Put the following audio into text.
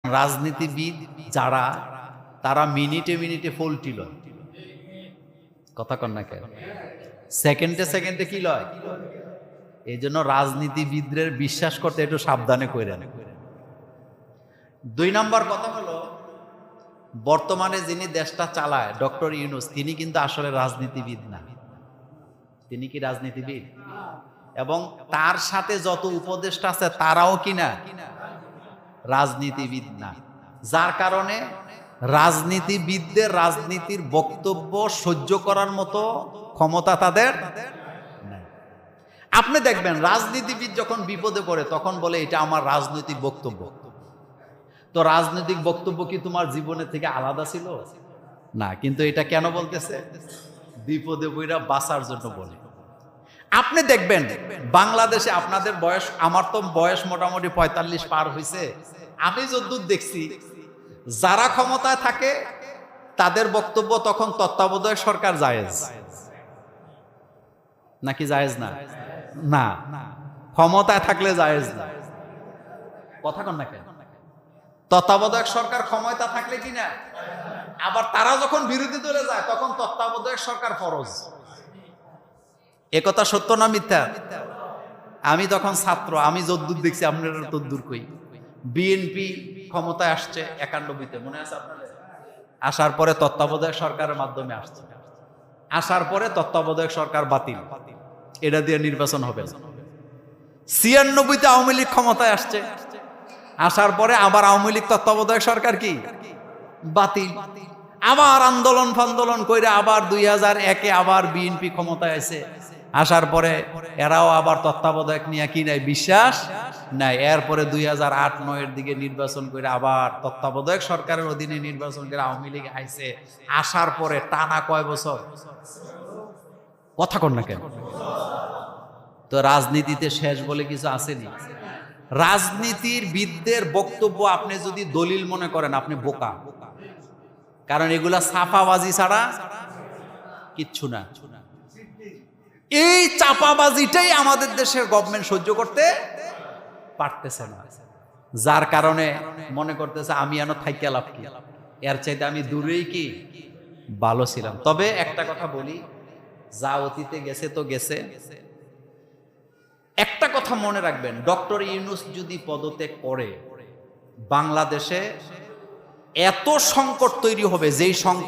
রাজনীতিবিদ যারা তারা মিনিটে মিনিটে ফলটি লয়, কথা কন না কেন, সেকেন্ডে সেকেন্ডে কি লয়। এই জন্য রাজনীতিবিদদের বিশ্বাস করতে একটু সাবধানে কইরেন। 2 নম্বর কথা হলো, বর্তমানে যিনি দেশটা চালায় ডক্টর ইউনূস, তিনি কিন্তু আসলে রাজনীতিবিদ না। তিনি কি রাজনীতিবিদ? এবং তার সাথে যত উপদেষ্টা আছে তারাও কি না রাজনীতিবিদ না। যার কারণে রাজনীতিবিদদের রাজনীতির বক্তব্য সহ্য করার মতো ক্ষমতা তাদের নাই। আপনি দেখবেন রাজনীতিবিদ যখন বিপদে পড়ে তখন বলে এটা আমার রাজনৈতিক বক্তব্য। তো রাজনৈতিক বক্তব্য কি তোমার জীবনের থেকে আলাদা ছিল? না, কিন্তু এটা কেন বলতেছে? বিপদে পড়া বাঁচার জন্য বলে। আপনি দেখবেন বাংলাদেশে আপনাদের বয়স, আমার তো বয়স মোটামুটি 45 পার হয়েছে, আমি যতদূর দেখছি যারা ক্ষমতায় থাকে তাদের বক্তব্য তখন তত্ত্বাবধায়ক সরকার জায়েজ নাকি জায়েজ না? না, ক্ষমতায় থাকলে জায়েজ না। কথা কন না কেন? তত্ত্বাবধায়ক সরকার ক্ষমতা থাকলে কি না, আবার তারা যখন বিরোধী দলে যায় তখন তত্ত্বাবধায়ক সরকার ফরজ। একথা সত্য না মিথ্যা? আমি তখন ছাত্র, আমি যদ্দূর দেখছি আপনারা তদ্দূর কই। বিএনপি ক্ষমতায় আসছে 91-তে, মনে আছে আপনাদের? আসার পরে তত্ত্বাবধায়ক সরকারের মাধ্যমে আসছে, আসার পরে তত্ত্বাবধায়ক সরকার বাতিল, এটা দিয়ে নির্বাচন হবে। 96-তে আওয়ামী লীগ ক্ষমতায় আসছে, আসার পরে আবার আওয়ামী লীগ তত্ত্বাবধায়ক সরকার কি বাতিল, আবার আন্দোলন ফান্দোলন কইরা আবার 2001-এ আবার বিএনপি ক্ষমতায় আসে, আসার পরে এরাও আবার তত্ত্বাবধায়ক নিয়ে কি নাই, বিশ্বাস নাই। এরপরে 2008-9-এর দিকে নির্বাচন করে আবার তত্ত্বাবধায়ক সরকারের অধীনে নির্বাচন করে আওয়ামী লীগ আইছে। আসার পরে টানা কয় বছর? কথা কন না কেন? তো রাজনীতিতে শেষ বলে কিছু আসেনি। রাজনীতির বিদদের বক্তব্য আপনি যদি দলিল মনে করেন আপনি বোকা, কারণ এগুলা সাফাবাজি ছাড়া কিচ্ছু না। এই চাপাবাজিটাই আমাদের দেশের গভর্নমেন্ট সহ্য করতে পারতেছে না, যার কারণে মনে করতেছে আমি এনো থাইকা লাভ কি, এর চাইতে আমি দূরেই কি ভালো ছিলাম। তবে একটা কথা বলি, যা অতীতে গেছে তো গেছে। একটা কথা মনে রাখবেন, ডক্টর ইউনূস যদি পদত্যাগ করে বাংলাদেশে এত সংকট তৈরি হবে, যেই সংকট